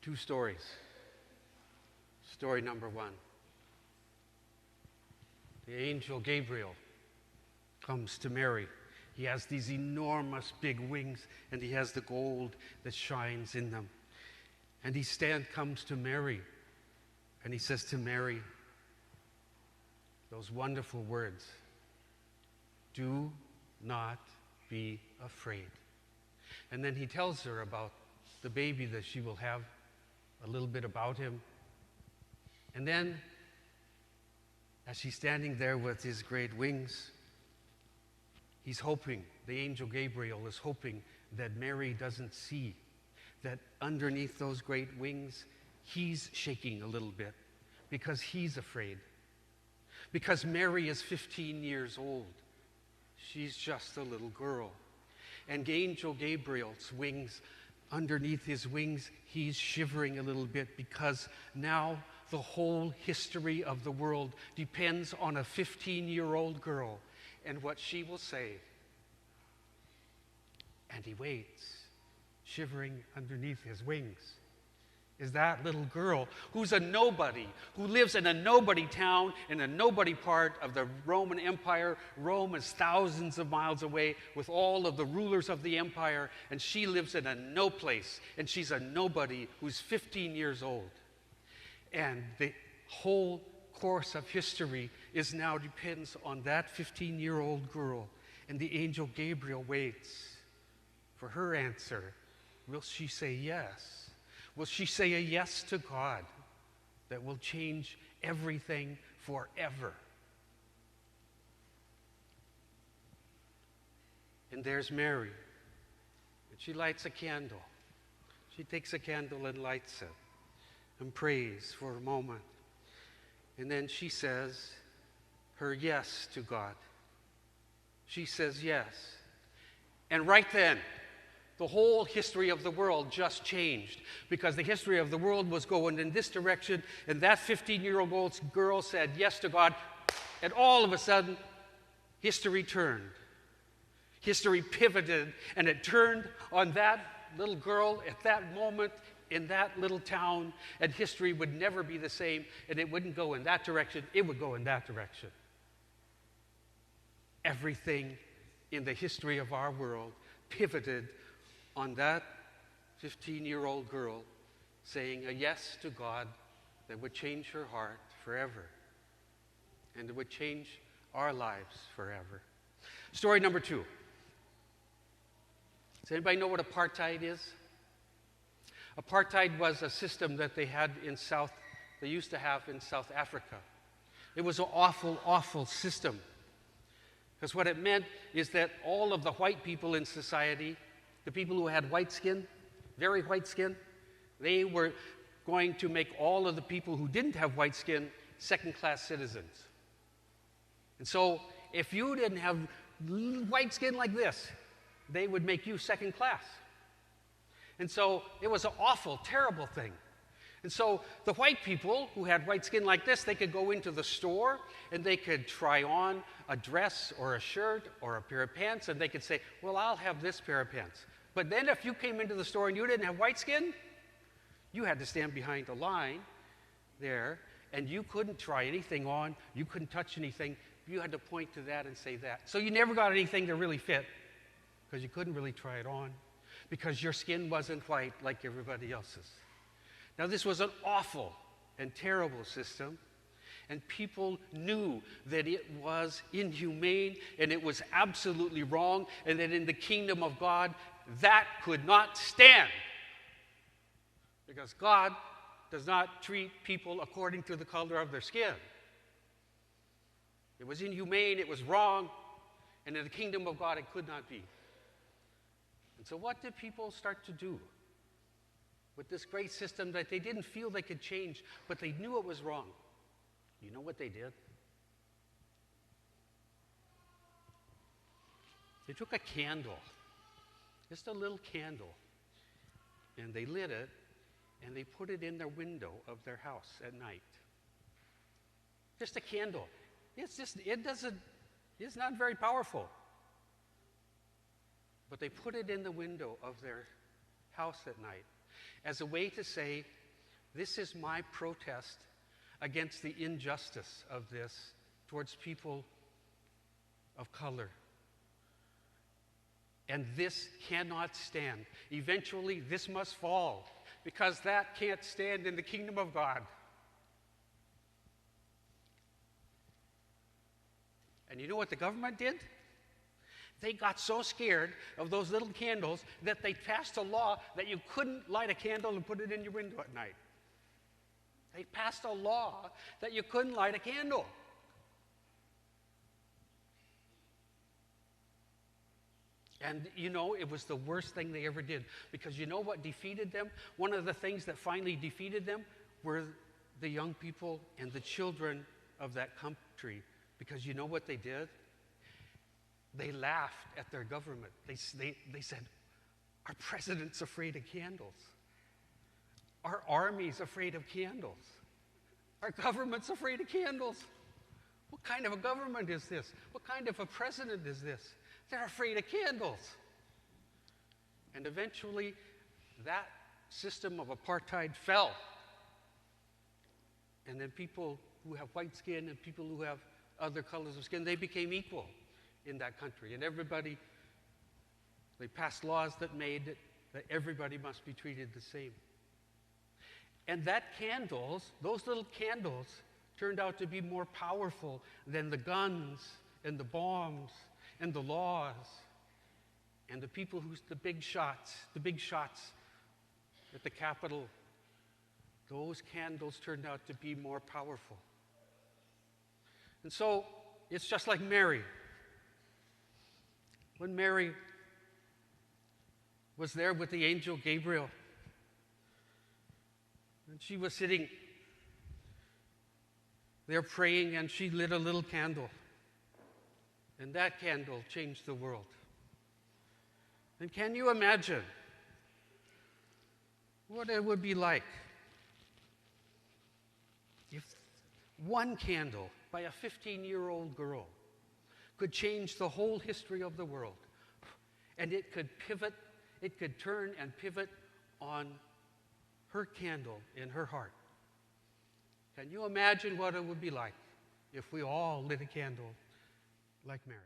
Two stories. Story number one. The angel Gabriel comes to Mary. He has these enormous big wings, and he has the gold that shines in them. And he comes to Mary, and he says to Mary those wonderful words, "Do not be afraid." And then he tells her about the baby that she will have, a little bit about him. And then, as she's standing there with his great wings, he's hoping, the angel Gabriel is hoping that Mary doesn't see that underneath those great wings, he's shaking a little bit because he's afraid. Because Mary is 15 years old. She's just a little girl. And angel Gabriel's wings, underneath his wings, he's shivering a little bit because now the whole history of the world depends on a 15-year-old girl and what she will say. And he waits, shivering underneath his wings. Is that little girl who's a nobody, who lives in a nobody town in a nobody part of the Roman Empire. Rome is thousands of miles away with all of the rulers of the empire, and she lives in a no place, and she's a nobody who's 15 years old. And the whole course of history now depends on that 15-year-old girl, and the angel Gabriel waits for her answer. Will she say yes? Will she say a yes to God that will change everything forever? And there's Mary. And she lights a candle. She takes a candle and lights it and prays for a moment. And then she says her yes to God. She says yes. And right then, the whole history of the world just changed, because the history of the world was going in this direction, and that 15-year-old girl said yes to God, and all of a sudden, history turned. History pivoted, and it turned on that little girl at that moment in that little town, and history would never be the same, and it wouldn't go in that direction, it would go in that direction. Everything in the history of our world pivoted on that 15-year-old girl saying a yes to God that would change her heart forever, and it would change our lives forever. Story number two. Does anybody know what apartheid is? Apartheid was a system that they used to have in South Africa. It was an awful, awful system. Because what it meant is that all of the white people in society, the people who had white skin, very white skin, they were going to make all of the people who didn't have white skin second-class citizens. And so if you didn't have white skin like this, they would make you second class. And so it was an awful, terrible thing. And so the white people who had white skin like this, they could go into the store and they could try on a dress or a shirt or a pair of pants, and they could say, well, I'll have this pair of pants. But then if you came into the store and you didn't have white skin, you had to stand behind a line there, and you couldn't try anything on, you couldn't touch anything, you had to point to that and say that. So you never got anything that really fit, because you couldn't really try it on, because your skin wasn't white like everybody else's. Now this was an awful and terrible system, and people knew that it was inhumane and it was absolutely wrong, and that in the kingdom of God, that could not stand. Because God does not treat people according to the color of their skin. It was inhumane, it was wrong, and in the kingdom of God, it could not be. And so what did people start to do with this great system that they didn't feel they could change, but they knew it was wrong? You know what they did? They took a candle, just a little candle, and they lit it, and they put it in the window of their house at night. Just a candle. It's not very powerful. But they put it in the window of their house at night. as a way to say, this is my protest against the injustice of this towards people of color. And this cannot stand. Eventually, this must fall, because that can't stand in the kingdom of God. And you know what the government did? They got so scared of those little candles that they passed a law that you couldn't light a candle and put it in your window at night. They passed a law that you couldn't light a candle. And you know, it was the worst thing they ever did, because you know what defeated them? One of the things that finally defeated them were the young people and the children of that country. Because you know what they did? They laughed at their government. They said, our president's afraid of candles. Our army's afraid of candles. Our government's afraid of candles. What kind of a government is this? What kind of a president is this? They're afraid of candles. And eventually, that system of apartheid fell. And then people who have white skin and people who have other colors of skin, they became equal in that country. And everybody, they passed laws that made it that everybody must be treated the same. And that candles, those little candles, turned out to be more powerful than the guns and the bombs and the laws and the people who's the big shots at the Capitol. Those candles turned out to be more powerful. And so it's just like Mary. When Mary was there with the angel Gabriel, and she was sitting there praying, and she lit a little candle. And that candle changed the world. And can you imagine what it would be like if one candle by a 15-year-old girl could change the whole history of the world? And it could pivot, it could turn and pivot on her candle in her heart. Can you imagine what it would be like if we all lit a candle like Mary?